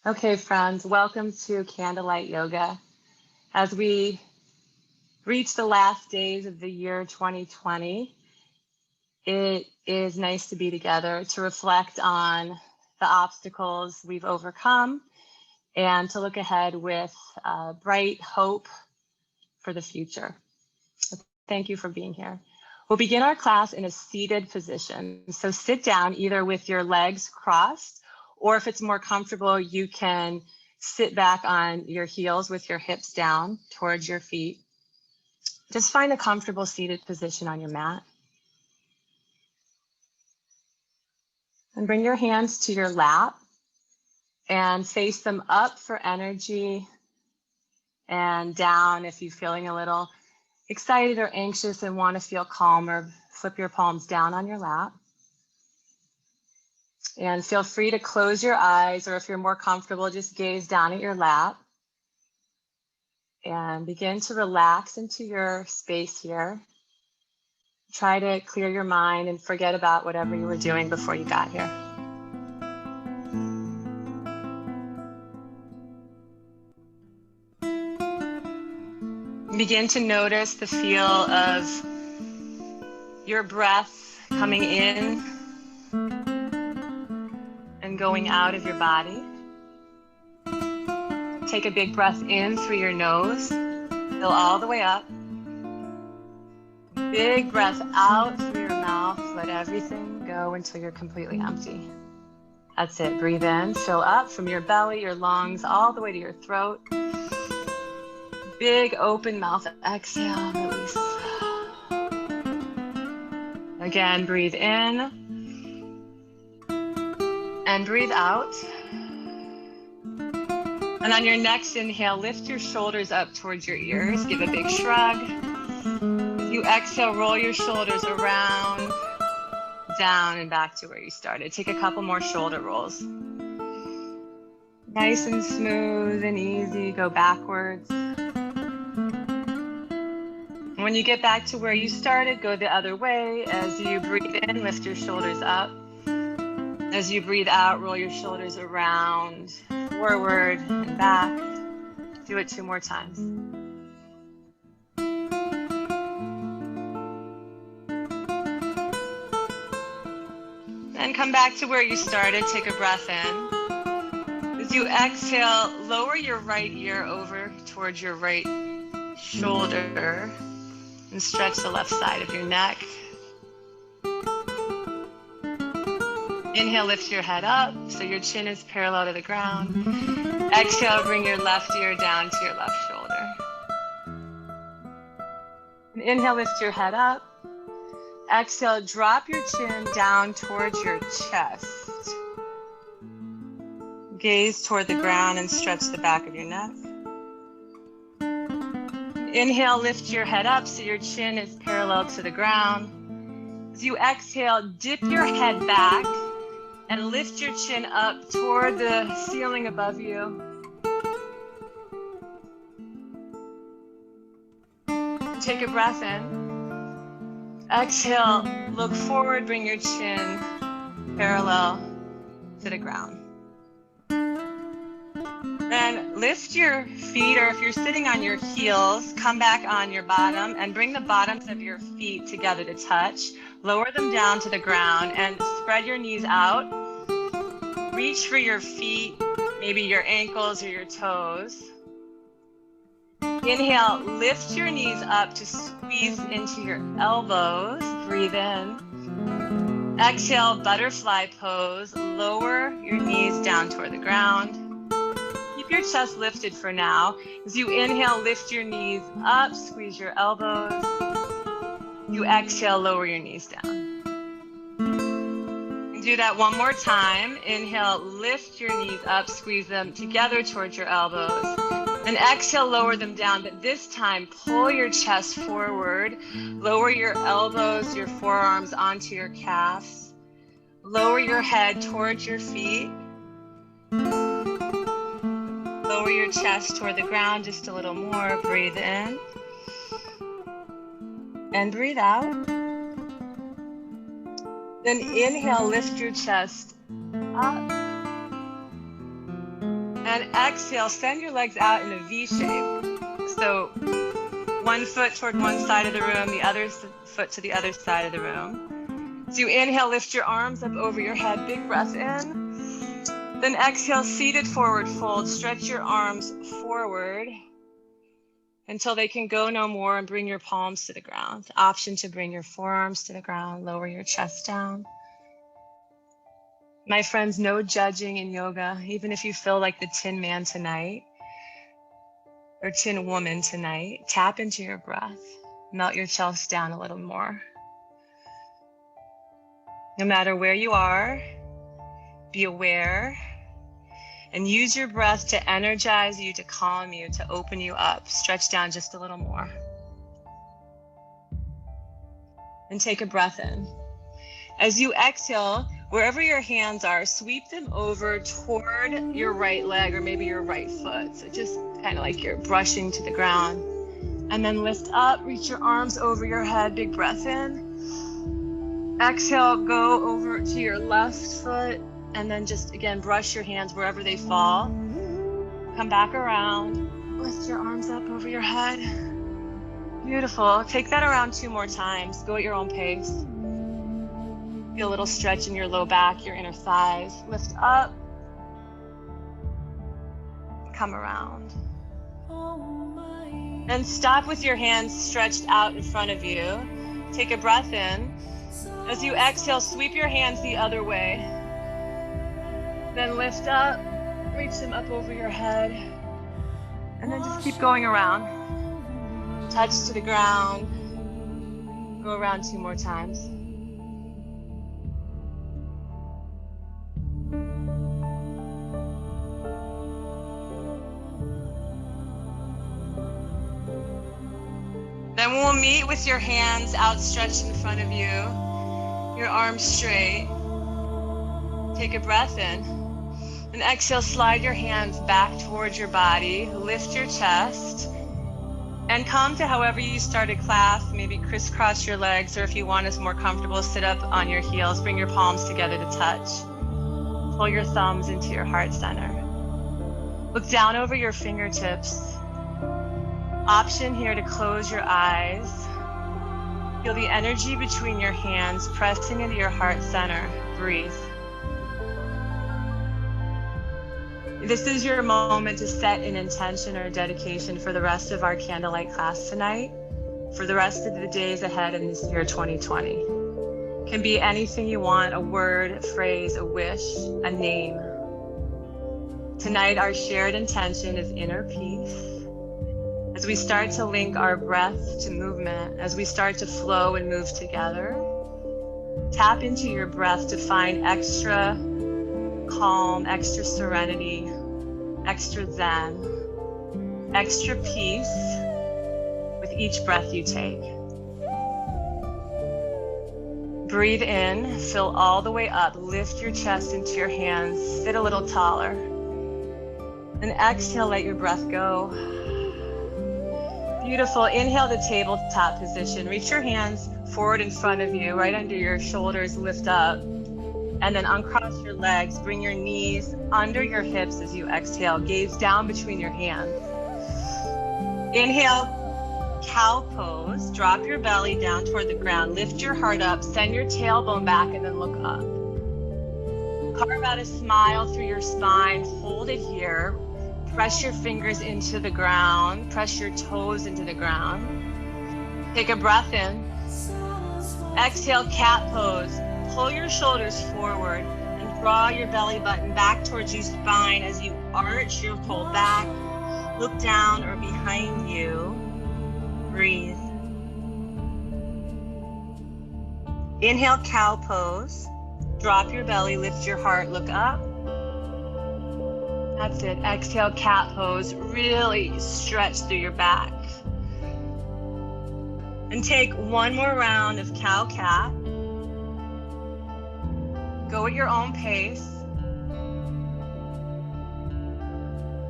Okay, friends, welcome to Candlelight Yoga. As we reach the last days of the year 2020, it is nice to be together to reflect on the obstacles we've overcome and to look ahead with bright hope for the future. Thank you for being here. We'll begin our class in a seated position. So sit down either with your legs crossed, or if it's more comfortable, you can sit back on your heels with your hips down towards your feet. Just find a comfortable seated position on your mat. And bring your hands to your lap and face them up for energy and down if you're feeling a little excited or anxious and want to feel calmer. Flip your palms down on your lap. And feel free to close your eyes, or if you're more comfortable, just gaze down at your lap. And begin to relax into your space here. Try to clear your mind and forget about whatever you were doing before you got here. Begin to notice the feel of your breath coming in and going out of your body. Take a big breath in through your nose, fill all the way up. Big breath out through your mouth, let everything go until you're completely empty. That's it, breathe in, fill up from your belly, your lungs, all the way to your throat. Big open mouth, exhale, release. Again, breathe in and breathe out. And on your next inhale, lift your shoulders up towards your ears, give a big shrug. As you exhale, roll your shoulders around, down, and back to where you started. Take a couple more shoulder rolls. Nice and smooth and easy, go backwards. When you get back to where you started, go the other way. As you breathe in, lift your shoulders up. As you breathe out, roll your shoulders around, forward and back. Do it 2 more times. Then come back to where you started. Take a breath in. As you exhale, lower your right ear over towards your right shoulder and stretch the left side of your neck. Inhale, lift your head up so your chin is parallel to the ground. Exhale, bring your left ear down to your left shoulder. And inhale, lift your head up. Exhale, drop your chin down towards your chest. Gaze toward the ground and stretch the back of your neck. Inhale, lift your head up so your chin is parallel to the ground. As you exhale, dip your head back and lift your chin up toward the ceiling above you. Take a breath in. Exhale, look forward, bring your chin parallel to the ground. Then lift your feet, or if you're sitting on your heels, come back on your bottom and bring the bottoms of your feet together to touch. Lower them down to the ground and spread your knees out. Reach for your feet, maybe your ankles or your toes. Inhale, lift your knees up to squeeze into your elbows. Breathe in. Exhale, butterfly pose. Lower your knees down toward the ground. Keep your chest lifted for now. As you inhale, lift your knees up, squeeze your elbows. You exhale, lower your knees down. And do that one more time. Inhale, lift your knees up, squeeze them together towards your elbows. And exhale, lower them down, but this time pull your chest forward. Lower your elbows, your forearms onto your calves. Lower your head towards your feet. Lower your chest toward the ground just a little more. Breathe in. And breathe out. Then inhale, lift your chest up. And exhale, send your legs out in a V shape. So one foot toward one side of the room, the other foot to the other side of the room. So you inhale, lift your arms up over your head, big breath in. Then exhale, seated forward fold, stretch your arms forward until they can go no more, and bring your palms to the ground. Option to bring your forearms to the ground, lower your chest down. My friends, no judging in yoga, even if you feel like the Tin Man tonight or Tin Woman tonight. Tap into your breath, melt your chest down a little more. No matter where you are, be aware and use your breath to energize you, to calm you, to open you up. Stretch down just a little more. And take a breath in. As you exhale, wherever your hands are, sweep them over toward your right leg or maybe your right foot. So just kind of like you're brushing to the ground. And then lift up, reach your arms over your head, big breath in. Exhale, go over to your left foot, and then just again, brush your hands wherever they fall. Come back around, lift your arms up over your head. Beautiful. Take that around 2 more times. Go at your own pace. Feel a little stretch in your low back, your inner thighs. Lift up. Come around. And stop with your hands stretched out in front of you. Take a breath in. As you exhale, sweep your hands the other way. Then lift up, reach them up over your head. And then just keep going around. Touch to the ground. Go around 2 more times. Then we'll meet with your hands outstretched in front of you, your arms straight. Take a breath in. And exhale, slide your hands back towards your body, lift your chest, and come to however you started class. Maybe crisscross your legs, or if you want is more comfortable, sit up on your heels, bring your palms together to touch. Pull your thumbs into your heart center. Look down over your fingertips. Option here to close your eyes. Feel the energy between your hands pressing into your heart center. Breathe. This is your moment to set an intention or dedication for the rest of our Candlelight class tonight, for the rest of the days ahead in this year 2020. Can be anything you want, a word, a phrase, a wish, a name. Tonight, our shared intention is inner peace. As we start to link our breath to movement, as we start to flow and move together, tap into your breath to find extra calm, extra serenity, extra zen, extra peace with each breath you take. Breathe in, fill all the way up, lift your chest into your hands, sit a little taller. And exhale, let your breath go. Beautiful. Inhale the tabletop position. Reach your hands forward in front of you, right under your shoulders, lift up. And then uncross your legs. Bring your knees under your hips as you exhale. Gaze down between your hands. Inhale, cow pose. Drop your belly down toward the ground. Lift your heart up. Send your tailbone back and then look up. Carve out a smile through your spine. Hold it here. Press your fingers into the ground. Press your toes into the ground. Take a breath in. Exhale, cat pose. Pull your shoulders forward and draw your belly button back towards your spine as you arch your pull back. Look down or behind you. Breathe. Inhale, cow pose. Drop your belly, lift your heart, look up. That's it. Exhale, cat pose. Really stretch through your back. And take one more round of cow-cat. Go at your own pace.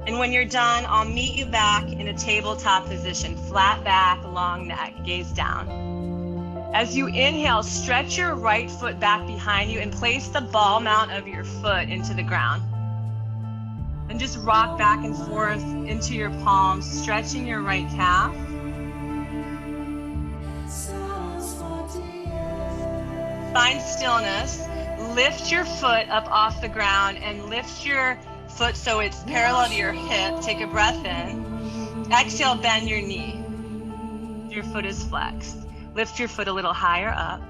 And when you're done, I'll meet you back in a tabletop position. Flat back, long neck, gaze down. As you inhale, stretch your right foot back behind you and place the ball mount of your foot into the ground. And just rock back and forth into your palms, stretching your right calf. Find stillness. Lift your foot up off the ground and lift your foot so it's parallel to your hip. Take a breath in. Exhale, bend your knee. Your foot is flexed. Lift your foot a little higher up.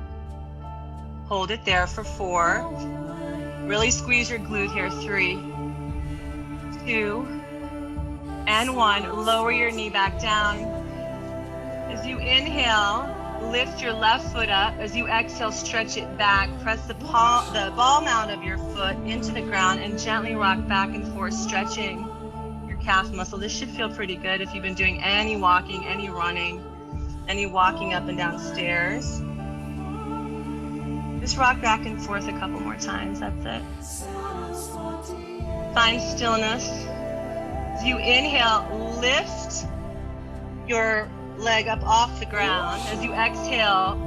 Hold it there for 4. Really squeeze your glute here. 3, 2, and 1. Lower your knee back down. As you inhale, lift your left foot up. As you exhale, stretch it back. Press the ball mount of your foot into the ground and gently rock back and forth, stretching your calf muscle. This should feel pretty good if you've been doing any walking, any running, any walking up and down stairs. Just rock back and forth a couple more times. That's it. Find stillness. As you inhale, lift your leg up off the ground. As you exhale,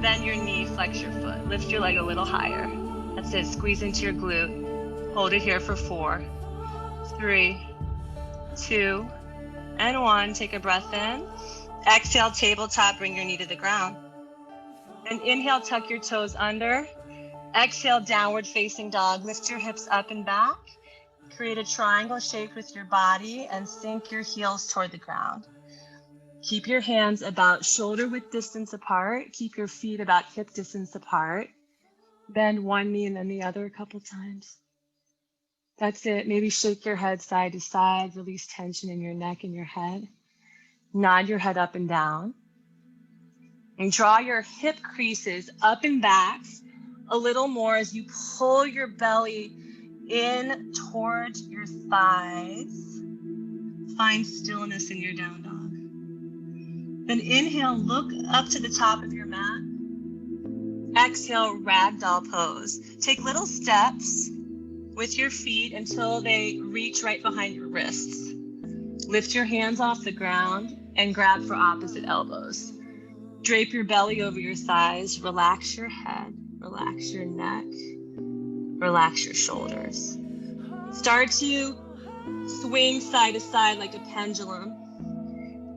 bend your knee, flex your foot. Lift your leg a little higher. That's it. Squeeze into your glute. Hold it here for 4, 3, 2, and 1. Take a breath in. Exhale, tabletop, bring your knee to the ground. And inhale, tuck your toes under. Exhale, downward facing dog. Lift your hips up and back. Create a triangle shape with your body and sink your heels toward the ground. Keep your hands about shoulder width distance apart. Keep your feet about hip distance apart. Bend one knee and then the other a couple times. That's it. Maybe shake your head side to side. Release tension in your neck and your head. Nod your head up and down. And draw your hip creases up and back a little more as you pull your belly in towards your thighs. Find stillness in your down dog. Then inhale, look up to the top of your mat. Exhale, ragdoll pose. Take little steps with your feet until they reach right behind your wrists. Lift your hands off the ground and grab for opposite elbows. Drape your belly over your thighs. Relax your head. Relax your neck. Relax your shoulders. Start to swing side to side like a pendulum.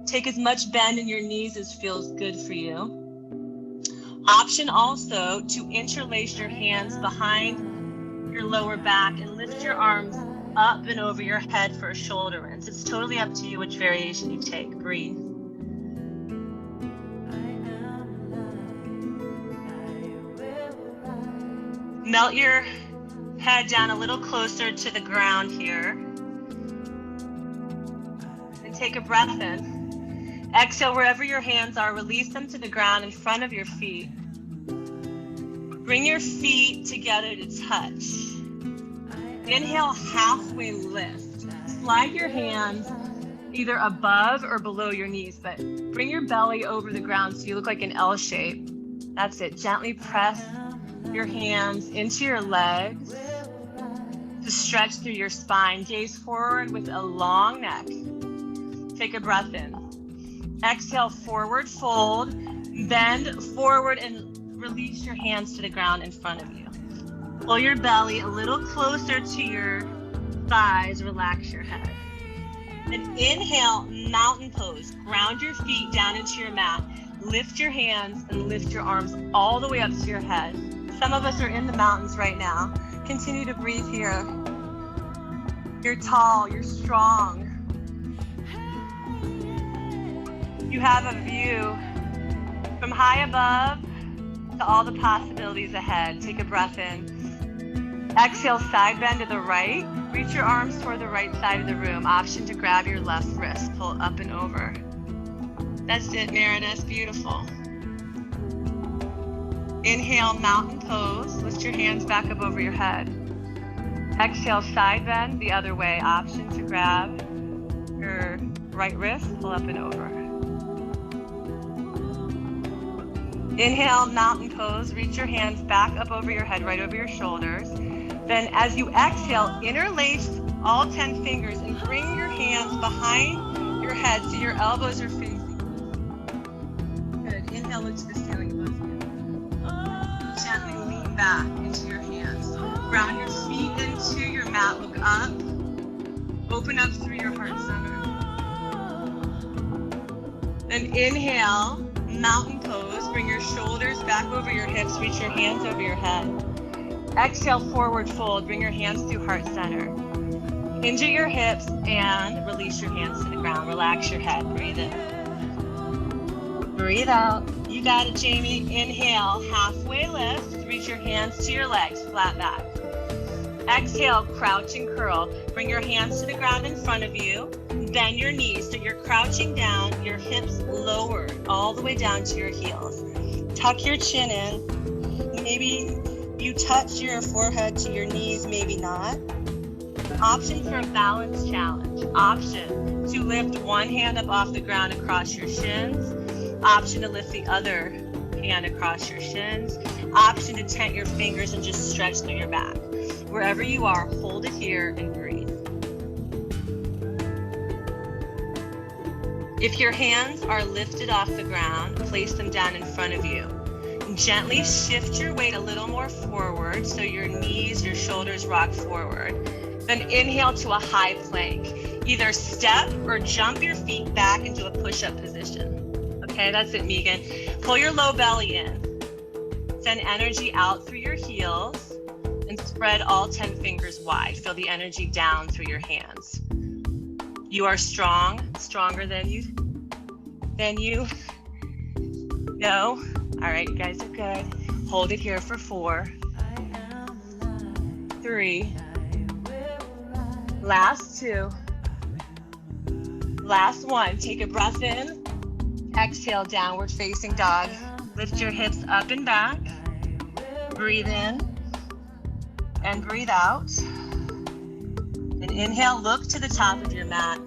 Take as much bend in your knees as feels good for you. Option also to interlace your hands behind your lower back and lift your arms up and over your head for a shoulder rinse. It's totally up to you which variation you take. Breathe. Melt your head down a little closer to the ground here. And take a breath in. Exhale, wherever your hands are, release them to the ground in front of your feet. Bring your feet together to touch. Inhale, halfway lift. Slide your hands either above or below your knees, but bring your belly over the ground so you look like an L shape. That's it. Gently press your hands into your legs to stretch through your spine. Gaze forward with a long neck. Take a breath in. Exhale, forward fold. Bend forward and release your hands to the ground in front of you. Pull your belly a little closer to your thighs. Relax your head. And inhale, mountain pose. Ground your feet down into your mat. Lift your hands and lift your arms all the way up to your head. Some of us are in the mountains right now. Continue to breathe here. You're tall, you're strong. You have a view from high above to all the possibilities ahead. Take a breath in. Exhale, side bend to the right. Reach your arms toward the right side of the room. Option to grab your left wrist. Pull up and over. That's it, Meredith. Beautiful. Inhale, mountain pose. Lift your hands back up over your head. Exhale, side bend the other way. Option to grab your right wrist, pull up and over. Inhale, mountain pose. Reach your hands back up over your head, right over your shoulders. Then as you exhale, interlace all 10 fingers and bring your hands behind your head so your elbows are facing. Good. Inhale, look to the ceiling above you. Gently lean back into your hands. Ground your feet into your mat. Look up. Open up through your heart center. Then inhale, mountain pose. Bring your shoulders back over your hips. Reach your hands over your head. Exhale, forward fold. Bring your hands through heart center. Hinge at your hips and release your hands to the ground. Relax your head. Breathe in. Breathe out. You got it, Jamie. Inhale, halfway lift. Reach your hands to your legs, flat back. Exhale, crouch and curl. Bring your hands to the ground in front of you. Bend your knees so you're crouching down, your hips lower all the way down to your heels. Tuck your chin in. Maybe you touch your forehead to your knees, maybe not. Option for a balance challenge. Option to lift one hand up off the ground across your shins. Option to lift the other hand across your shins. Option to tent your fingers and just stretch through your back. Wherever you are, hold it here and breathe. If your hands are lifted off the ground, place them down in front of you. Gently shift your weight a little more forward so your knees, your shoulders rock forward. Then inhale to a high plank. Either step or jump your feet back into a push-up position. Okay, that's it, Megan. Pull your low belly in. Send energy out through your heels and spread all 10 fingers wide. Feel the energy down through your hands. You are strong, stronger than you know. All right, you guys are good. Hold it here for 4, 3, last 2, last 1. Take a breath in. Exhale, downward facing dog. Lift your hips up and back. Breathe in and breathe out. And inhale, look to the top of your mat.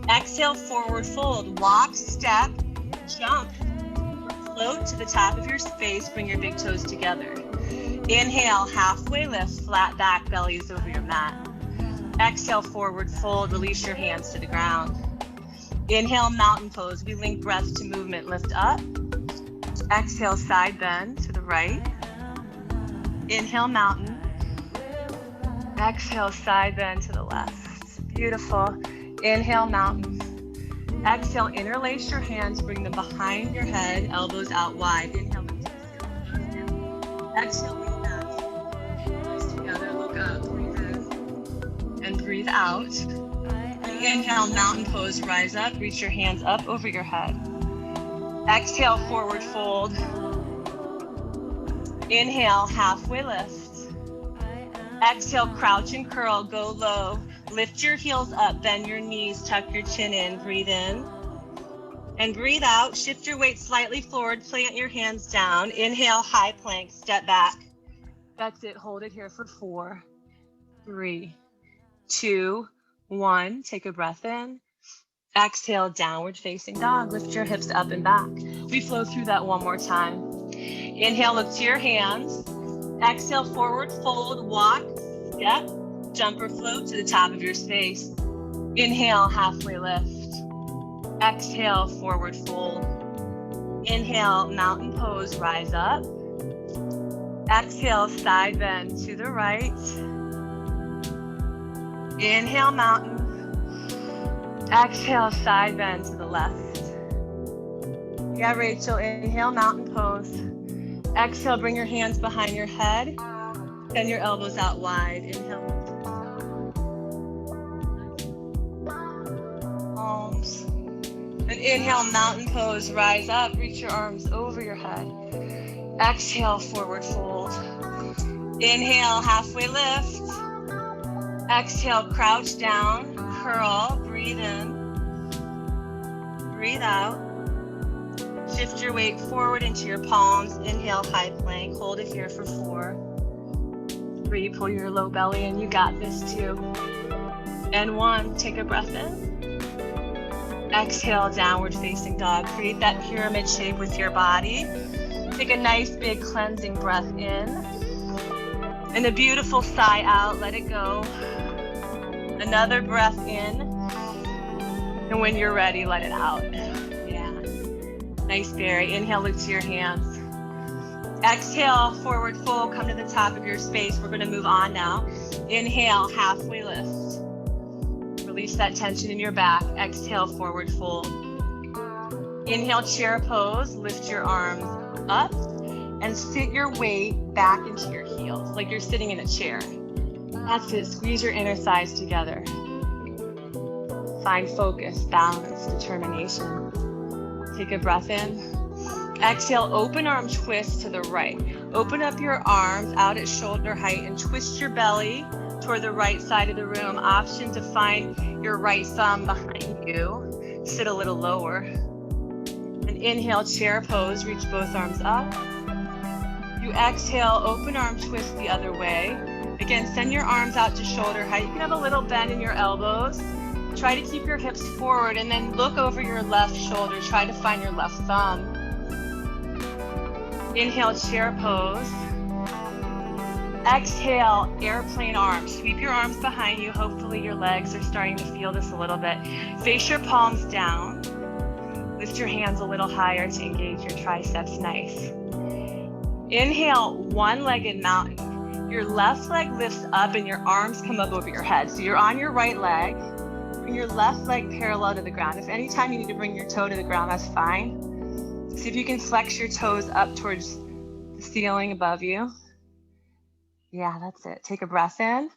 Exhale, forward fold. Walk, step, jump, float to the top of your space. Bring your big toes together. Inhale, halfway lift, flat back, bellies over your mat. Exhale, forward fold. Release your hands to the ground. Inhale, mountain pose. We link breath to movement. Lift up. Exhale, side bend to the right. Inhale, mountain. Exhale, side bend to the left. Beautiful. Inhale, mountain. Exhale, interlace your hands. Bring them behind your head, elbows out wide. Inhale, lift. Exhale, lean back. Hands together, look up. Breathe in and breathe out. Inhale, mountain pose, rise up, reach your hands up over your head. Exhale, forward fold. Inhale, halfway lift. Exhale, crouch and curl, go low. Lift your heels up, bend your knees, tuck your chin in, breathe in. And breathe out, shift your weight slightly forward, plant your hands down. Inhale, high plank, step back. That's it, hold it here for 4, 3, 2, 1, take a breath in. Exhale, downward facing dog. Lift your hips up and back. We flow through that one more time. Inhale, look to your hands. Exhale, forward fold, walk, step, jump or float to the top of your space. Inhale, halfway lift. Exhale, forward fold. Inhale, mountain pose, rise up. Exhale, side bend to the right. Inhale, mountain. Exhale, side bend to the left. Yeah, Rachel, inhale, mountain pose. Exhale, bring your hands behind your head. Bend your elbows out wide. Inhale. Palms. And inhale, mountain pose, rise up. Reach your arms over your head. Exhale, forward fold. Inhale, halfway lift. Exhale, crouch down, curl, breathe in, breathe out. Shift your weight forward into your palms. Inhale, high plank, hold it here for 4, 3, pull your low belly in, you got this, 2, and 1, take a breath in. Exhale, downward facing dog. Create that pyramid shape with your body. Take a nice big cleansing breath in. And a beautiful sigh out, let it go. Another breath in. And when you're ready, let it out. Yeah. Nice, Barry. Inhale, look to your hands. Exhale, forward fold, come to the top of your space. We're gonna move on now. Inhale, halfway lift. Release that tension in your back. Exhale, forward fold. Inhale, chair pose. Lift your arms up and sit your weight back into your heels, like you're sitting in a chair. That's it. Squeeze your inner thighs together. Find focus, balance, determination. Take a breath in. Exhale, open arm twist to the right. Open up your arms out at shoulder height and twist your belly toward the right side of the room. Option to find your right thumb behind you. Sit a little lower. And inhale, chair pose. Reach both arms up. You exhale, open arm twist the other way. Again, send your arms out to shoulder height. You can have a little bend in your elbows. Try to keep your hips forward and then look over your left shoulder. Try to find your left thumb. Inhale, chair pose. Exhale, airplane arms. Sweep your arms behind you. Hopefully your legs are starting to feel this a little bit. Face your palms down. Lift your hands a little higher to engage your triceps. Nice. Inhale, one-legged mountain. Your left leg lifts up and your arms come up over your head. So you're on your right leg. Bring your left leg parallel to the ground. If anytime you need to bring your toe to the ground, that's fine. See if you can flex your toes up towards the ceiling above you. Yeah, that's it. Take a breath in.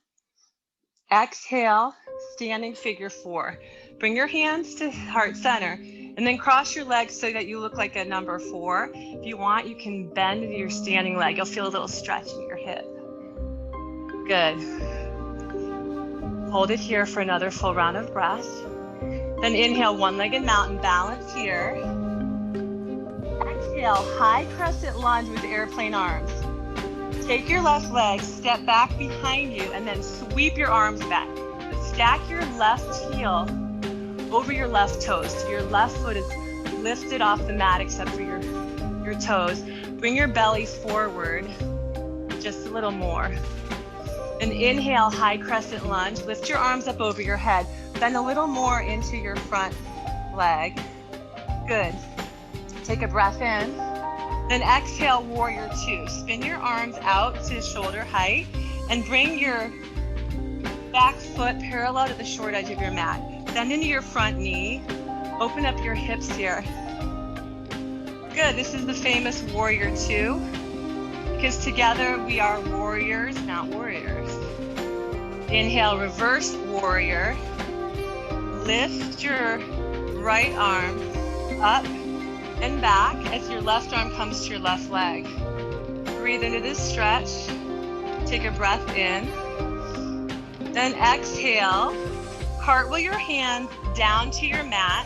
Exhale, standing figure four. Bring your hands to heart center and then cross your legs so that you look like a number 4. If you want, you can bend into your standing leg. You'll feel a little stretch in your hip. Good. Hold it here for another full round of breath. Then inhale, one-legged mountain, balance here. Exhale, high crescent lunge with airplane arms. Take your left leg, step back behind you, and then sweep your arms back. Stack your left heel over your left toes. So your left foot is lifted off the mat except for your toes. Bring your belly forward just a little more. And inhale, high crescent lunge. Lift your arms up over your head. Bend a little more into your front leg. Good. Take a breath in. Then exhale, warrior 2. Spin your arms out to shoulder height and bring your back foot parallel to the short edge of your mat. Bend into your front knee. Open up your hips here. Good. This is the famous warrior 2. Because together we are warriors, not warriors. Inhale, reverse warrior. Lift your right arm up and back as your left arm comes to your left leg. Breathe into this stretch. Take a breath in. Then exhale. Cartwheel your hand down to your mat.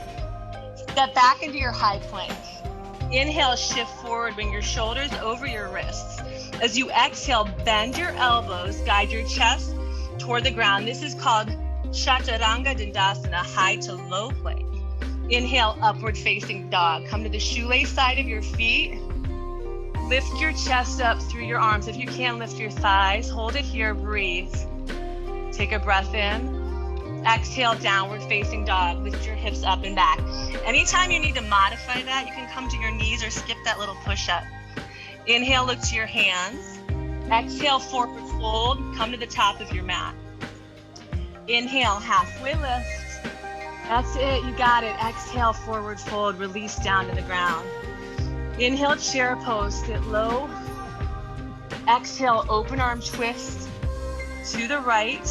Step back into your high plank. Inhale, shift forward, bring your shoulders over your wrists. As you exhale, bend your elbows, guide your chest toward the ground. This is called Chaturanga Dandasana, high to low plank. Inhale, upward facing dog. Come to the shoelace side of your feet. Lift your chest up through your arms. If you can, lift your thighs. Hold it here, breathe. Take a breath in. Exhale, downward facing dog. Lift your hips up and back. Anytime you need to modify that, you can come to your knees or skip that little push-up. Inhale, look to your hands. Exhale, forward fold. Come to the top of your mat. Inhale, halfway lift. That's it, you got it. Exhale, forward fold. Release down to the ground. Inhale, chair pose, sit low. Exhale, open arm twist to the right.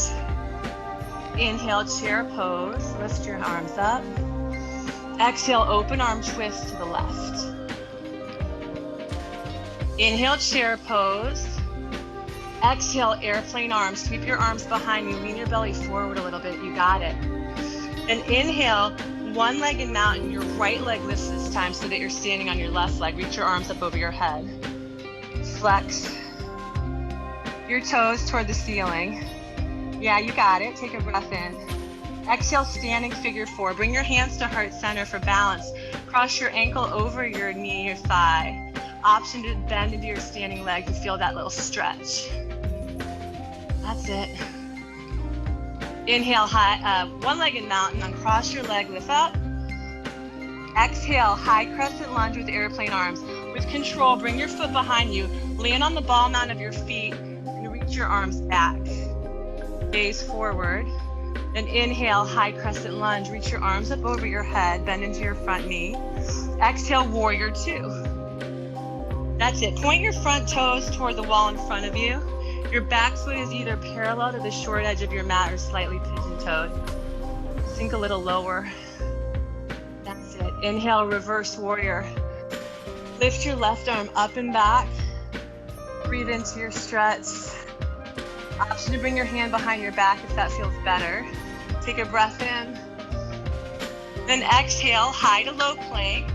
Inhale, chair pose. Lift your arms up. Exhale, open arm twist to the left. Inhale, chair pose. Exhale, airplane arms. Sweep your arms behind you. Lean your belly forward a little bit. You got it. And inhale, one-legged mountain. Your right leg lifts this time so that you're standing on your left leg. Reach your arms up over your head. Flex your toes toward the ceiling. Yeah, you got it. Take a breath in. Exhale, standing figure 4. Bring your hands to heart center for balance. Cross your ankle over your knee or thigh. Option to bend into your standing leg to feel that little stretch. That's it. Inhale, high, one-legged mountain. Uncross your leg, lift up. Exhale, high crescent lunge with airplane arms. With control, bring your foot behind you. Land on the ball mount of your feet and reach your arms back. Gaze forward. And inhale, high crescent lunge. Reach your arms up over your head, bend into your front knee. Exhale, warrior two. That's it. Point your front toes toward the wall in front of you. Your back foot is either parallel to the short edge of your mat or slightly pigeon-toed. Sink a little lower. That's it. Inhale, reverse warrior. Lift your left arm up and back. Breathe into your stretch. Option to bring your hand behind your back if that feels better. Take a breath in. Then exhale, high to low plank.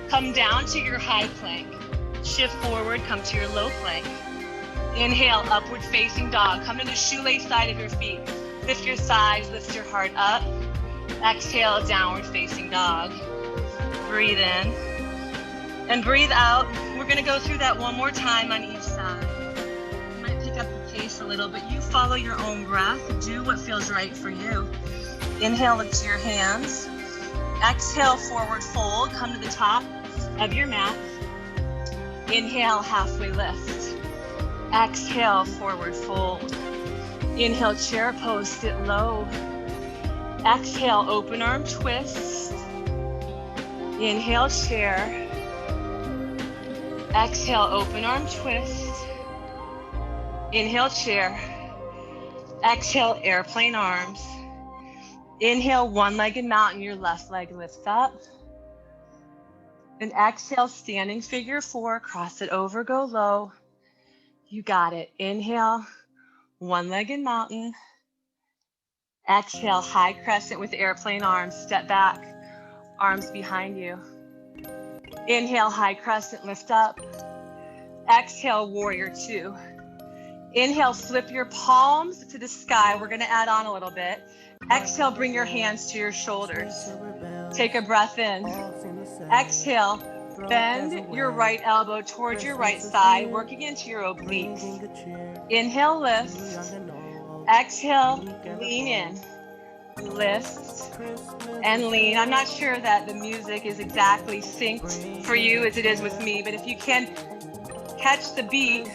Come down to your high plank. Shift forward, come to your low plank. Inhale, upward facing dog. Come to the shoelace side of your feet. Lift your thighs, lift your heart up. Exhale, downward facing dog. Breathe in and breathe out. We're gonna go through that one more time on each side. You might pick up the pace a little, but you follow your own breath. Do what feels right for you. Inhale, lift your hands. Exhale, forward fold. Come to the top of your mat. Inhale, halfway lift. Exhale, forward fold. Inhale, chair pose, sit low. Exhale, open arm twist. Inhale, chair. Exhale, open arm twist. Inhale, chair. Exhale, airplane arms. Inhale, one-legged mountain, your left leg lifts up. And exhale, standing figure four, cross it over, go low. You got it. Inhale, one-legged mountain. Exhale, high crescent with airplane arms. Step back, arms behind you. Inhale, high crescent, lift up. Exhale, warrior two. Inhale, flip your palms to the sky. We're gonna add on a little bit. Exhale, bring your hands to your shoulders. Take a breath in. Exhale, bend your right elbow towards your right side, working into your obliques. Inhale, lift. Exhale, lean in. Lift and lean. I'm not sure that the music is exactly synced for you as it is with me, but if you can catch the beat,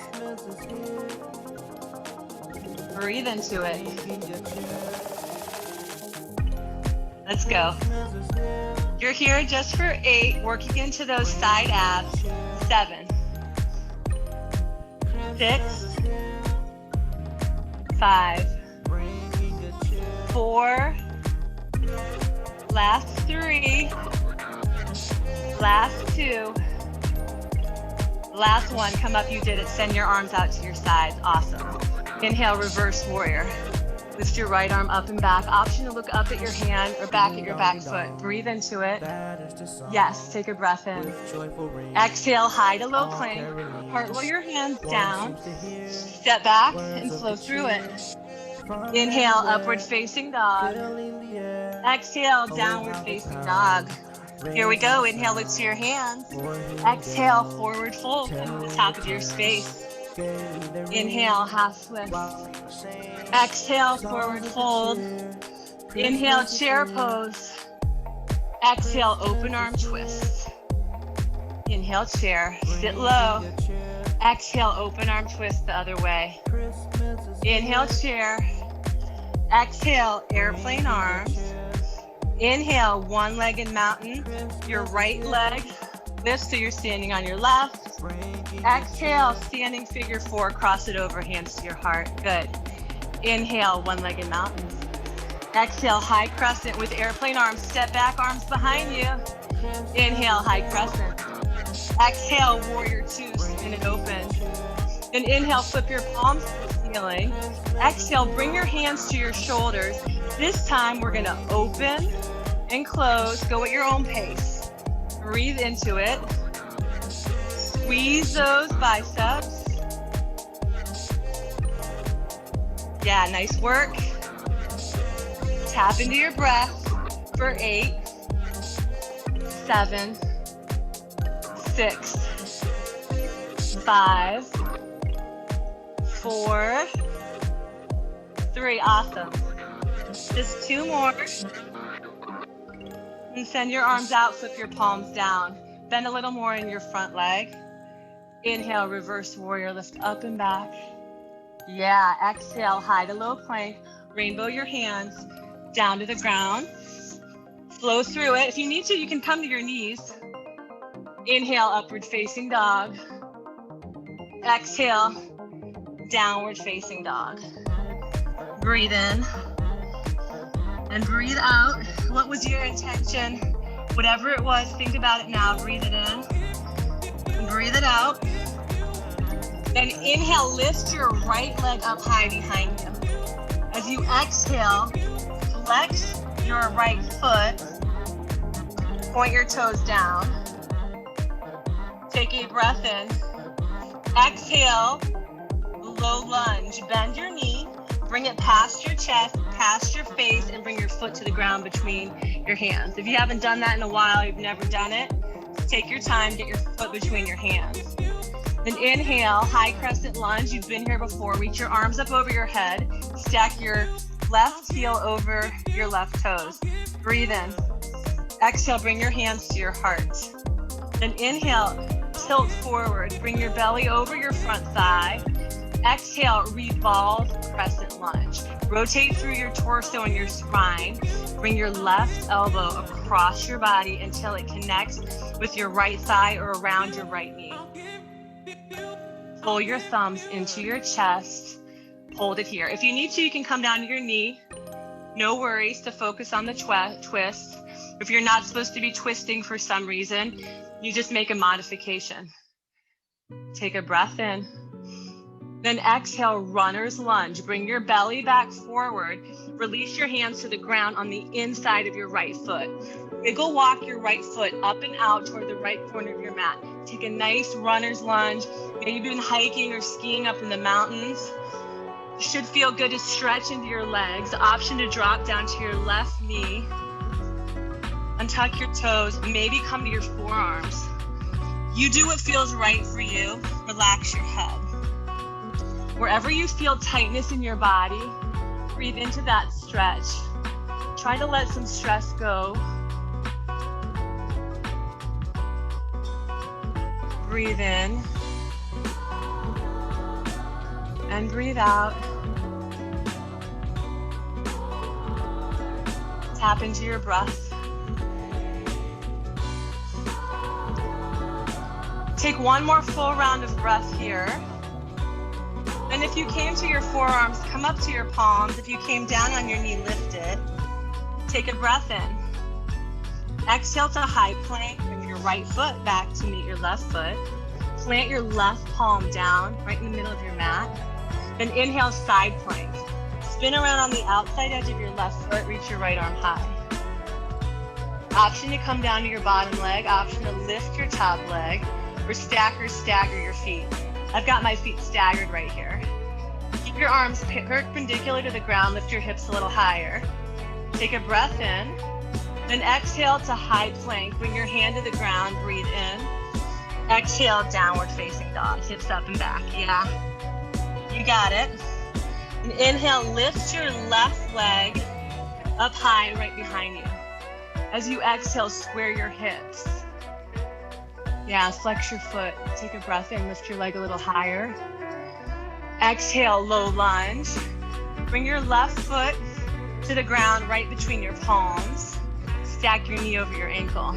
breathe into it. Let's go. You're here just for 8, working into those side abs. 7, 6, 5, 4, last 3, last 2, last 1. Come up, you did it. Send your arms out to your sides. Awesome. Inhale, reverse warrior. Lift your right arm up and back. Option to look up at your hand or back at your back foot. Breathe into it. Yes, take a breath in. Exhale, high to low plank. Heart roll your hands down. Step back and flow through it. Inhale, upward facing dog. Exhale, downward facing dog. Here we go. Inhale, lift your hands. Exhale, forward fold. Come to the top of your space. Inhale, half lift. Exhale, forward fold. Inhale, chair pose. Exhale, open arm twist. Inhale, chair. Sit low. Exhale, open arm twist the other way. Inhale, chair. Exhale, airplane arms. Inhale, one-legged mountain. Your right leg lifts so you're standing on your left. Exhale, standing figure four, cross it over, hands to your heart. Good. Inhale, one-legged mountain. Exhale, high crescent with airplane arms. Step back, arms behind you. Inhale, high crescent. Exhale, warrior two, spin it open. And inhale, flip your palms to the ceiling. Exhale, bring your hands to your shoulders. This time, we're gonna open and close. Go at your own pace. Breathe into it. Squeeze those biceps. Yeah, nice work. Tap into your breath for 8, 7, 6, 5, 4, 3. Awesome. Just 2 more. And send your arms out, flip your palms down. Bend a little more in your front leg. Inhale, reverse warrior, lift up and back. Yeah, exhale, high to low plank. Rainbow your hands. down to the ground. Flow through it. If you need to, you can come to your knees. Inhale, upward facing dog. Exhale, downward facing dog. Breathe in and breathe out. What was your intention? Whatever it was, think about it now. Breathe it in and breathe it out. Then inhale, lift your right leg up high behind you. As you exhale, flex your right foot. Point your toes down. Take a breath in. Exhale, low lunge. Bend your knee. Bring it past your chest, past your face, and bring your foot to the ground between your hands. If you haven't done that in a while, you've never done it, take your time, get your foot between your hands. Then inhale, high crescent lunge. You've been here before. Reach your arms up over your head. Stack your left heel over your left toes. Breathe in. Exhale, bring your hands to your heart. Then inhale, tilt forward. Bring your belly over your front thigh. Exhale, revolve, crescent lunge. Rotate through your torso and your spine. Bring your left elbow across your body until it connects with your right thigh or around your right knee. Pull your thumbs into your chest. Hold it here. If you need to, you can come down to your knee. No worries to focus on the twist. If you're not supposed to be twisting for some reason, you just make a modification. Take a breath in. Then exhale, runner's lunge. Bring your belly back forward. Release your hands to the ground on the inside of your right foot. Wiggle walk your right foot up and out toward the right corner of your mat. Take a nice runner's lunge. Maybe you've been hiking or skiing up in the mountains. You should feel good to stretch into your legs. The option to drop down to your left knee. Untuck your toes. Maybe come to your forearms. You do what feels right for you. Relax your head. Wherever you feel tightness in your body, breathe into that stretch. Try to let some stress go. Breathe in and breathe out. Tap into your breath. Take one more full round of breath here. And if you came to your forearms, come up to your palms. If you came down on your knee, lift it. Take a breath in. Exhale to high plank. Bring your right foot back to meet your left foot. Plant your left palm down right in the middle of your mat. Then inhale, side plank. Spin around on the outside edge of your left foot. Reach your right arm high. Option to come down to your bottom leg. Option to lift your top leg. Or stack or stagger your feet. I've got my feet staggered right here. Keep your arms perpendicular to the ground. Lift your hips a little higher. Take a breath in. Then exhale to high plank. Bring your hand to the ground. Breathe in. Exhale, downward facing dog. Hips up and back. Yeah, you got it. And inhale, lift your left leg up high right behind you. As you exhale, square your hips. Yeah, flex your foot. Take a breath in, lift your leg a little higher. Exhale, low lunge. Bring your left foot to the ground right between your palms. Stack your knee over your ankle.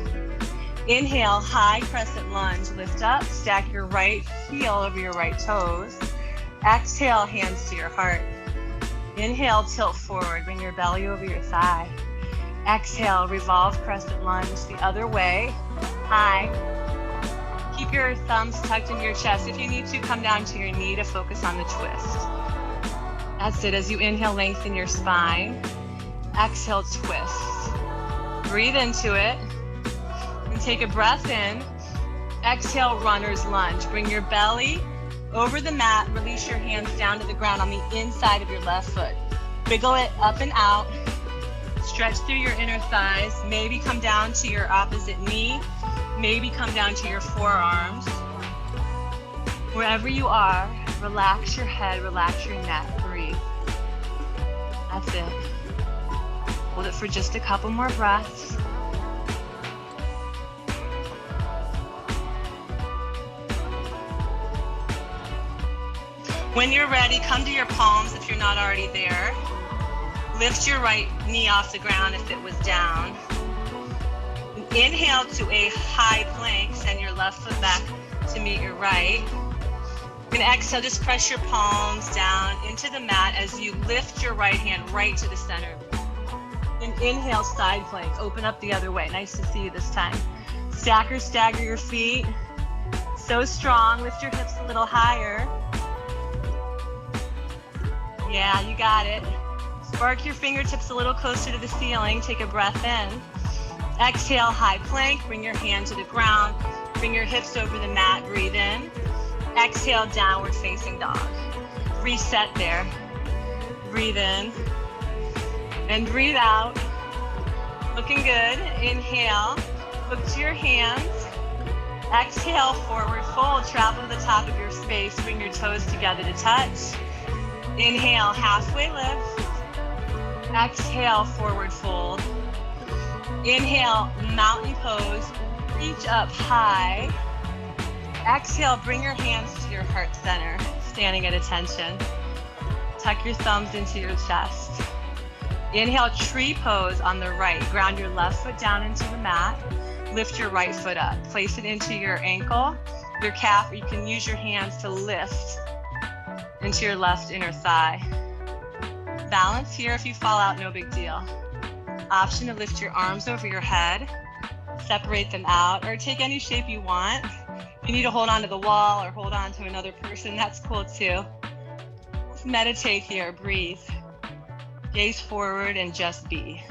Inhale, high crescent lunge. Lift up, stack your right heel over your right toes. Exhale, hands to your heart. Inhale, tilt forward. Bring your belly over your thigh. Exhale, revolve crescent lunge the other way. High. Keep your thumbs tucked into your chest. If you need to, come down to your knee to focus on the twist. That's it. As you inhale, lengthen your spine. Exhale, twist. Breathe into it. And take a breath in. Exhale, runner's lunge. Bring your belly over the mat. Release your hands down to the ground on the inside of your left foot. Wiggle it up and out. Stretch through your inner thighs. Maybe come down to your opposite knee. Maybe come down to your forearms. Wherever you are, relax your head, relax your neck, breathe. That's it. Hold it for just a couple more breaths. When you're ready, come to your palms if you're not already there. Lift your right knee off the ground if it was down. Inhale to a high plank. Send your left foot back to meet your right. And exhale, just press your palms down into the mat as you lift your right hand right to the center. And inhale, side plank. Open up the other way. Nice to see you this time. Stack or stagger your feet. So strong. Lift your hips a little higher. Yeah, you got it. Spark your fingertips a little closer to the ceiling. Take a breath in. Exhale, high plank. Bring your hand to the ground. Bring your hips over the mat. Breathe in. Exhale, downward facing dog. Reset there. Breathe in and breathe out. Looking good. Inhale, look to your hands. Exhale, forward fold. Travel to the top of your space. Bring your toes together to touch. Inhale, halfway lift. Exhale, forward fold. Inhale, mountain pose. Reach up high. Exhale, bring your hands to your heart center, standing at attention. Tuck your thumbs into your chest. Inhale, tree pose on the right. Ground your left foot down into the mat. Lift your right foot up. Place it into your ankle, your calf, or you can use your hands to lift into your left inner thigh. Balance here. If you fall out, no big deal. Option to lift your arms over your head, separate them out, or take any shape you want. If you need to hold on to the wall or hold on to another person, that's cool too. Just meditate here, breathe. Gaze forward and just be.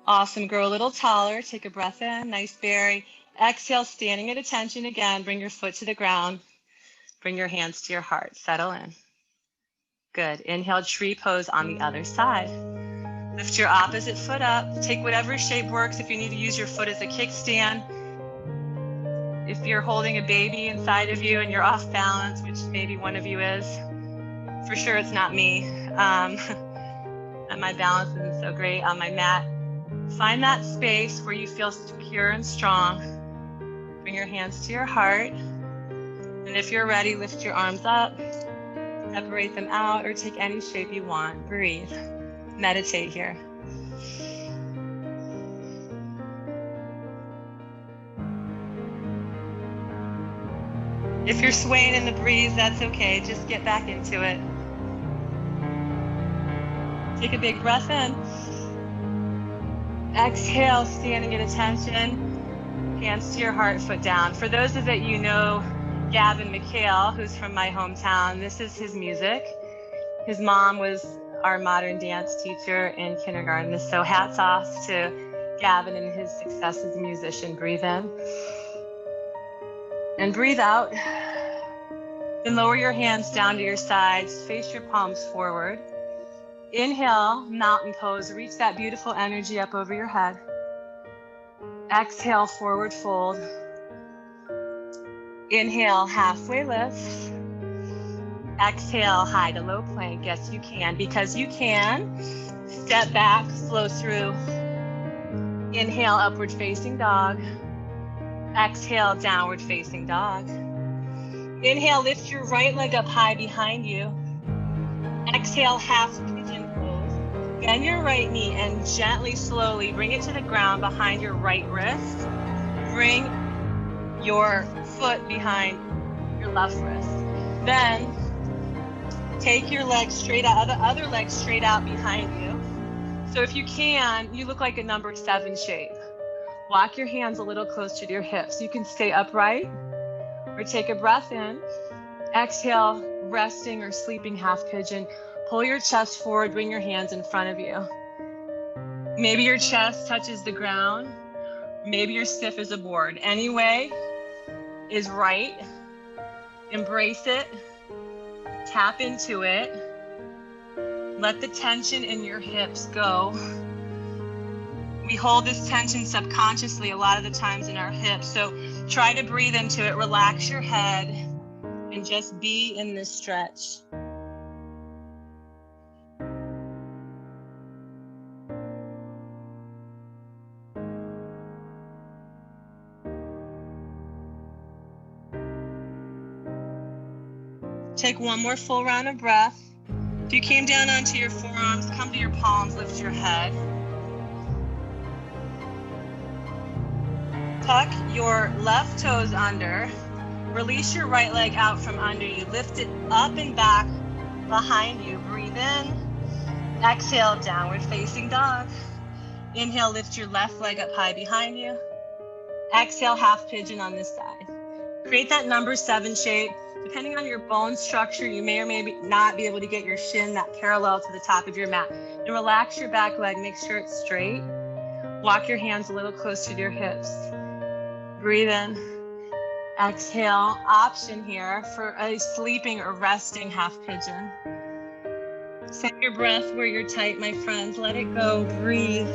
Awesome, grow a little taller, take a breath in, nice berry. Exhale, standing at attention again, bring your foot to the ground. Bring your hands to your heart, settle in. Good, inhale, tree pose on the other side. Lift your opposite foot up. Take whatever shape works. If you need to use your foot as a kickstand. If you're holding a baby inside of you and you're off balance, which maybe one of you is, for sure it's not me. And my balance isn't so great on my mat. Find that space where you feel secure and strong. Bring your hands to your heart. And if you're ready, lift your arms up, separate them out, or take any shape you want. Breathe. Meditate here. If you're swaying in the breeze, that's okay. Just get back into it. Take a big breath in. Exhale, standing at attention. Hands to your heart, foot down. For those of you know Gavin McHale, who's from my hometown, this is his music. His mom was our modern dance teacher in kindergarten. So hats off to Gavin and his success as a musician. Breathe in and breathe out. Then lower your hands down to your sides. Face your palms forward. Inhale, mountain pose. Reach that beautiful energy up over your head. Exhale, forward fold. Inhale, halfway lift. Exhale, high to low plank. Yes, you can. Because you can. Step back, flow through. Inhale, upward facing dog. Exhale, downward facing dog. Inhale, lift your right leg up high behind you. Exhale, half pigeon pose. Bend your right knee and gently, slowly bring it to the ground behind your right wrist. Bring your foot behind your left wrist. Then take your leg straight out, the other leg straight out behind you. So if you can, you look like a number 7 shape. Walk your hands a little closer to your hips. You can stay upright or take a breath in. Exhale, resting or sleeping half pigeon. Pull your chest forward, bring your hands in front of you. Maybe your chest touches the ground. Maybe you're stiff as a board. Any way is right. Embrace it. Tap into it. Let the tension in your hips go. We hold this tension subconsciously a lot of the times in our hips. So try to breathe into it. Relax your head and just be in this stretch. Take one more full round of breath. If you came down onto your forearms, come to your palms, lift your head. Tuck your left toes under. Release your right leg out from under you. Lift it up and back behind you. Breathe in. Exhale, downward facing dog. Inhale, lift your left leg up high behind you. Exhale, half pigeon on this side. Create that number 7 shape. Depending on your bone structure, you may or may not be able to get your shin that parallel to the top of your mat. And relax your back leg, make sure it's straight. Walk your hands a little closer to your hips. Breathe in. Exhale, option here for a sleeping or resting half pigeon. Set your breath where you're tight, my friends. Let it go, breathe.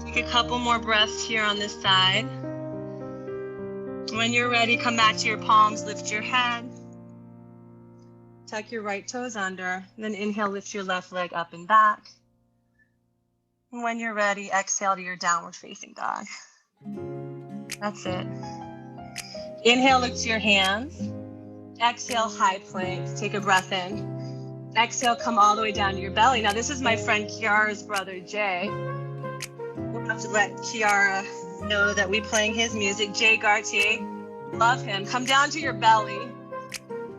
Take a couple more breaths here on this side. When you're ready, come back to your palms, lift your head. Tuck your right toes under, and then inhale, lift your left leg up and back. And when you're ready, exhale to your downward facing dog. That's it. Inhale, lift to your hands. Exhale, high plank. Take a breath in. Exhale, come all the way down to your belly. Now, this is my friend Kiara's brother, Jay. We'll have to let Kiara know that we're playing his music. Jay Gartier, love him. Come down to your belly.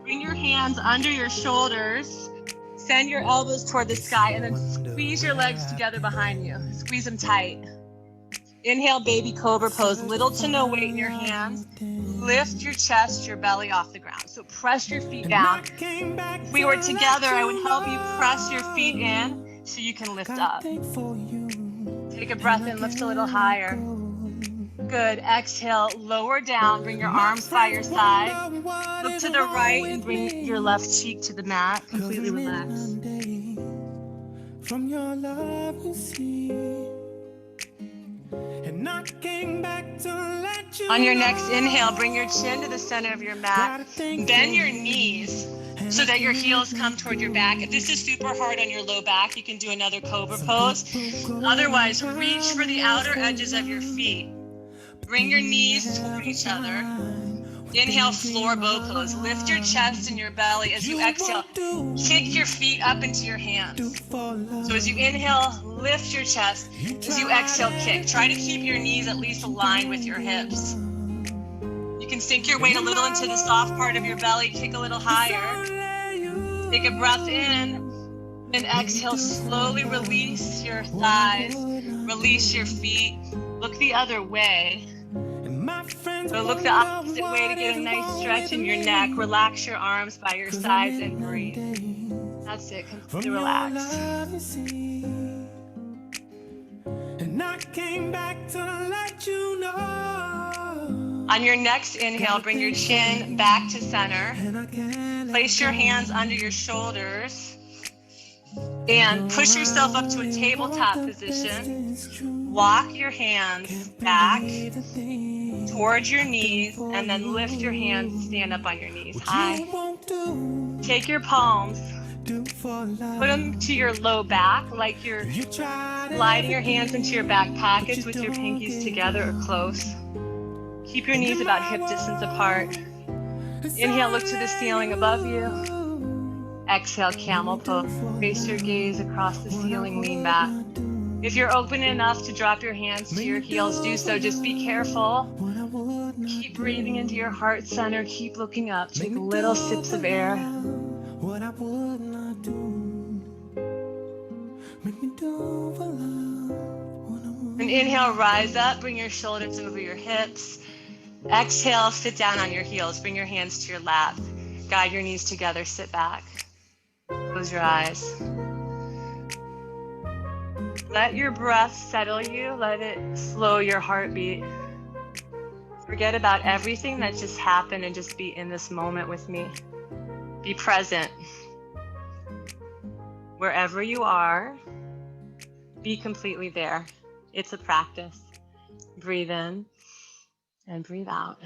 Bring your hands under your shoulders. Send your elbows toward the sky and then squeeze your legs together behind you. Squeeze them tight. Inhale, baby cobra pose. Little to no weight in your hands. Lift your chest, your belly off the ground. So press your feet down. If we were together, I would help you press your feet in so you can lift up. Take a breath in, lift a little higher. Good. Exhale, lower down, bring your arms by your side. Look to the right and bring your left cheek to the mat. Completely relaxed. From your love you see. And I came back to let you. On your next inhale, bring your chin to the center of your mat. Bend your knees so that your heels come toward your back. If this is super hard on your low back, you can do another cobra pose. Otherwise, reach for the outer edges of your feet. Bring your knees toward each other. Inhale, floor bow pose. Lift your chest and your belly as you exhale. Kick your feet up into your hands. So as you inhale, lift your chest. As you exhale, kick. Try to keep your knees at least aligned with your hips. You can sink your weight a little into the soft part of your belly. Kick a little higher. Take a breath in. And exhale, slowly release your thighs. Release your feet. Look the other way. So look the opposite way to get a nice stretch in your neck. Relax your arms by your sides and breathe. That's it. Completely relax. And I came back to let you know. On your next inhale, bring your chin back to center. Place your hands under your shoulders and push yourself up to a tabletop position. Walk your hands back towards your knees and then lift your hands and stand up on your knees high. Take your palms, put them to your low back like you're sliding your hands into your back pockets with your pinkies together or close. Keep your knees about hip distance apart. Inhale, look to the ceiling above you. Exhale, camel pose. Raise your gaze across the ceiling, lean back. If you're open enough to drop your hands to your heels, do so. Just be careful. Keep breathing into your heart center. Keep looking up. Take little sips of air. And inhale, rise up. Bring your shoulders over your hips. Exhale, sit down on your heels. Bring your hands to your lap. Guide your knees together. Sit back. Close your eyes. Let your breath settle you. Let it slow your heartbeat. Forget about everything that just happened and just be in this moment with me. Be present. Wherever you are, be completely there. It's a practice. Breathe in. And breathe out.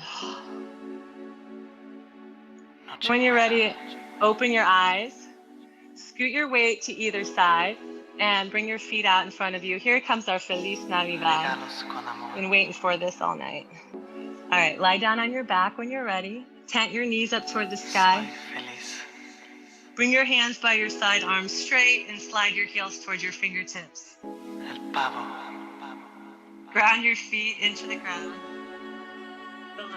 When you're ready, open your eyes. Scoot your weight to either side and bring your feet out in front of you. Here comes our Feliz Navidad. Been waiting for this all night. All right, lie down on your back when you're ready. Tent your knees up toward the sky. Bring your hands by your side, arms straight, and slide your heels towards your fingertips. Ground your feet into the ground below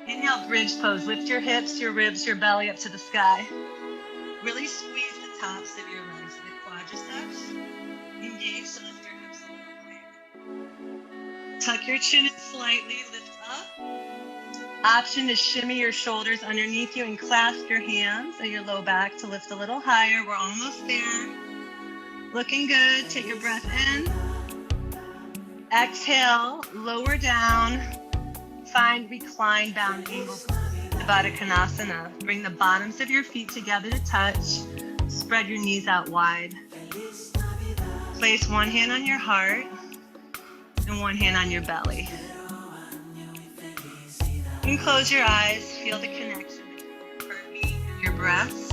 you. Inhale, bridge pose. Lift your hips, your ribs, your belly up to the sky. Really squeeze the tops of your legs, the quadriceps. Engage to lift your hips a little higher. Tuck your chin in slightly, lift up. Option to shimmy your shoulders underneath you and clasp your hands at your low back to lift a little higher. We're almost there. Looking good. Take a breath in. Exhale, lower down. Find recline bound angle to Baddha Konasana. Bring the bottoms of your feet together to touch. Spread your knees out wide. Place one hand on your heart and one hand on your belly. You can close your eyes, feel the connection between your heartbeat and your breath.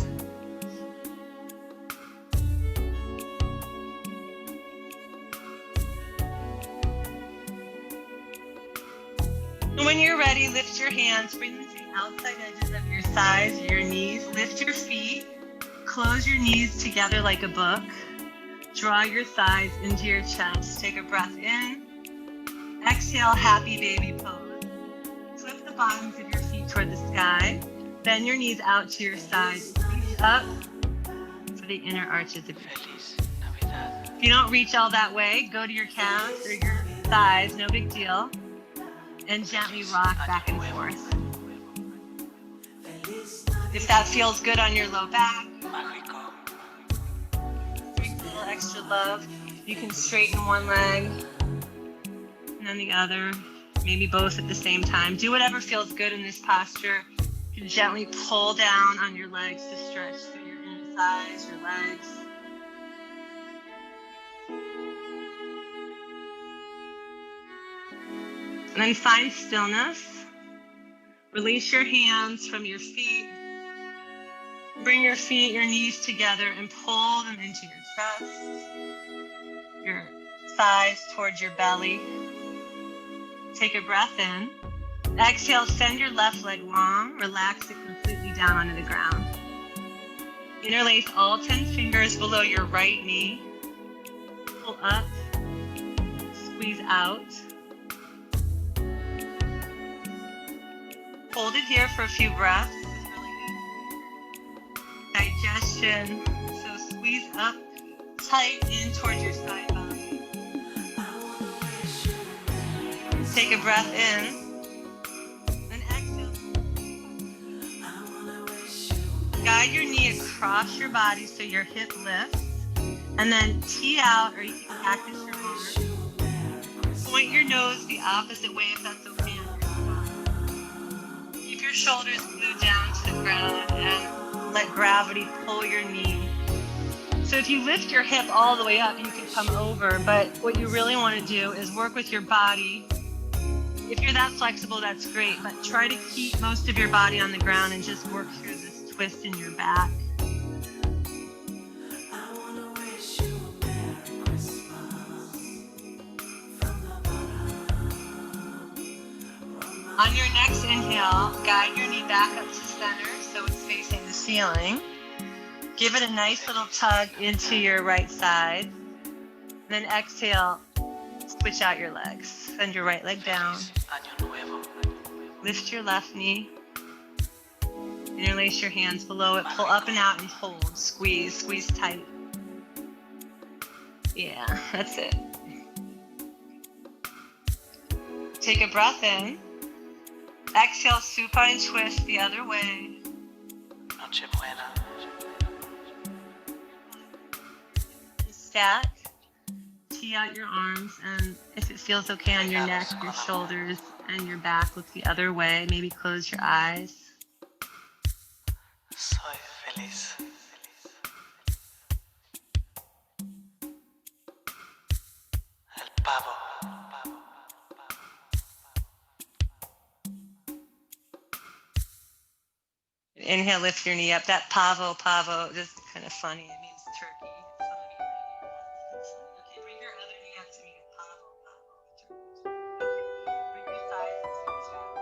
And when you're ready, lift your hands, bring them to the outside edges of your thighs, your knees. Lift your feet, close your knees together like a book. Draw your thighs into your chest. Take a breath in. Exhale, happy baby pose. Flip the bottoms of your feet toward the sky. Bend your knees out to your sides. Reach up for the inner arches of your feet. If you don't reach all that way, go to your calves or your thighs, no big deal. And gently rock back and forth. If that feels good on your low back, bring a little extra love. You can straighten one leg and then the other, maybe both at the same time. Do whatever feels good in this posture. You can gently pull down on your legs to stretch through your inner thighs, your legs. And then find stillness. Release your hands from your feet. Bring your feet, your knees together and pull them into your chest, your thighs towards your belly. Take a breath in. Exhale, send your left leg long. Relax it completely down onto the ground. Interlace all 10 fingers below your right knee. Pull up, squeeze out. Hold it here for a few breaths. This is really good. Digestion. So squeeze up, tight in towards your side body. Take a breath in. And exhale. Guide your knee across your body so your hip lifts. And then tee out, or you can cactus your arms. Point your nose the opposite way if that's okay. Keep your shoulders glued down to the ground and let gravity pull your knee. So if you lift your hip all the way up, you can come over, but what you really want to do is work with your body. If you're that flexible, that's great, but try to keep most of your body on the ground and just work through this twist in your back. On your next inhale, guide your knee back up to center so it's facing the ceiling. Give it a nice little tug into your right side. Then exhale, switch out your legs. Send your right leg down. Lift your left knee. Interlace your hands below it. Pull up and out and hold. Squeeze, squeeze tight. Yeah, that's it. Take a breath in. Exhale, supine twist the other way. Stack. Tee out your arms, and if it feels okay on your neck, your shoulders, and your back, look the other way. Maybe close your eyes. Soy feliz. El pavo. Inhale, lift your knee up. That pavo, just kind of funny. It means turkey. Some of you might that's funny. Okay, bring your other knee up to me. Pavo, turkey. Okay, bring your thighs into your chest.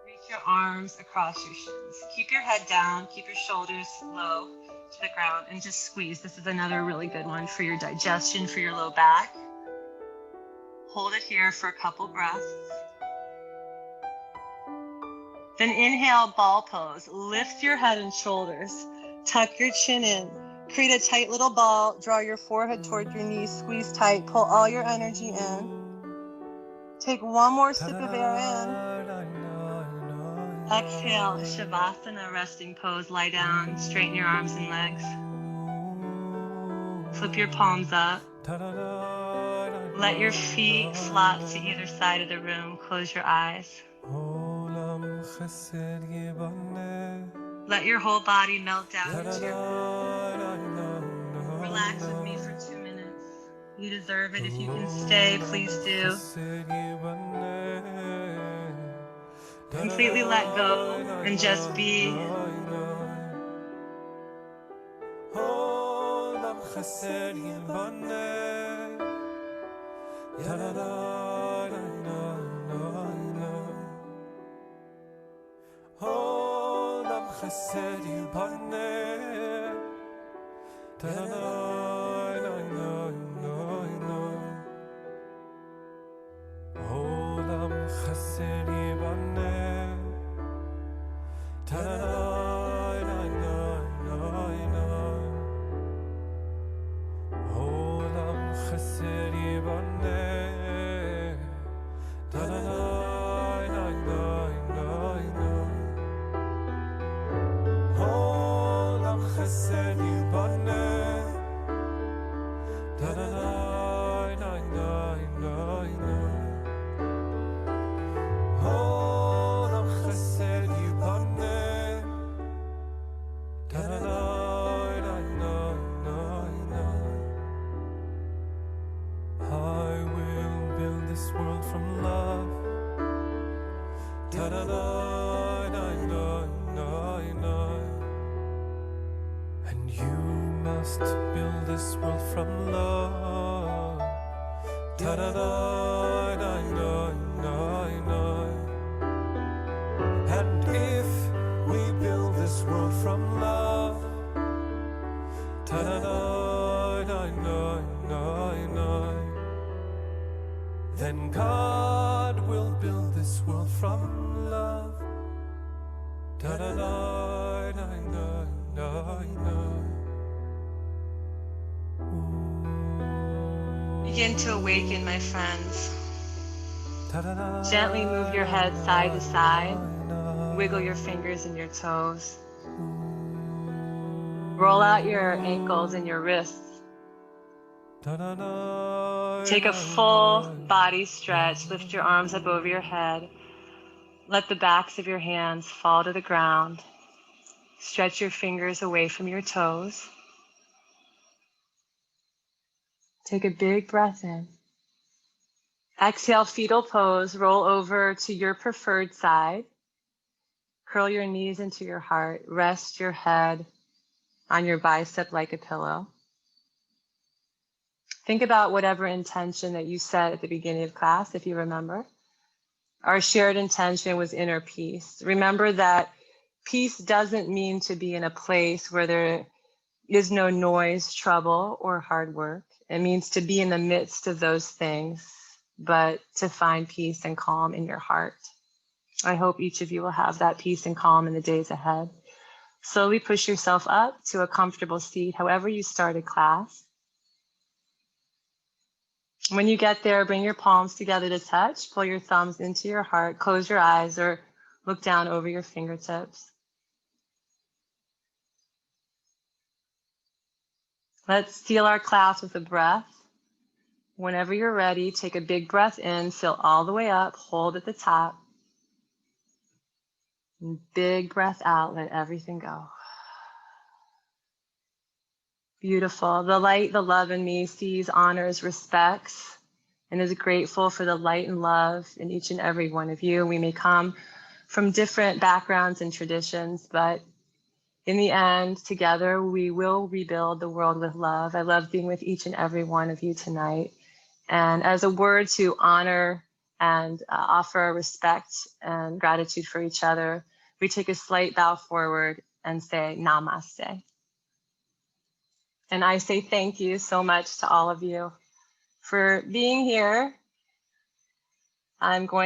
Reach your arms across your shins. Keep your head down. Keep your shoulders low to the ground and just squeeze. This is another really good one for your digestion, for your low back. Hold it here for a couple breaths. Then inhale, ball pose. Lift your head and shoulders. Tuck your chin in. Create a tight little ball. Draw your forehead toward your knees. Squeeze tight. Pull all your energy in. Take one more sip of air in. Exhale, Shavasana, resting pose. Lie down. Straighten your arms and legs. Flip your palms up. Let your feet flop to either side of the room. Close your eyes. Let your whole body melt down into your mat. Relax with me for 2 minutes. You deserve it. If you can stay, please do. Completely let go and just be. Then God will build this world from love. Begin to awaken, my friends. Gently move your head side to side. Wiggle your fingers and your toes. Roll out your ankles and your wrists. Take a full body stretch. Lift your arms up over your head. Let the backs of your hands fall to the ground. Stretch your fingers away from your toes. Take a big breath in. Exhale, fetal pose. Roll over to your preferred side. Curl your knees into your heart. Rest your head on your bicep like a pillow. Think about whatever intention that you set at the beginning of class, if you remember. Our shared intention was inner peace. Remember that peace doesn't mean to be in a place where there is no noise, trouble, or hard work. It means to be in the midst of those things, but to find peace and calm in your heart. I hope each of you will have that peace and calm in the days ahead. Slowly push yourself up to a comfortable seat, however you started class. When you get there, bring your palms together to touch. Pull your thumbs into your heart. Close your eyes or look down over your fingertips. Let's seal our class with a breath. Whenever you're ready, take a big breath in, fill all the way up, hold at the top. And big breath out, let everything go. Beautiful. The light, the love in me sees, honors, respects, and is grateful for the light and love in each and every one of you. We may come from different backgrounds and traditions, but in the end, together, we will rebuild the world with love. I love being with each and every one of you tonight. And as a word to honor and offer respect and gratitude for each other, we take a slight bow forward and say namaste. And I say thank you so much to all of you for being here. I'm going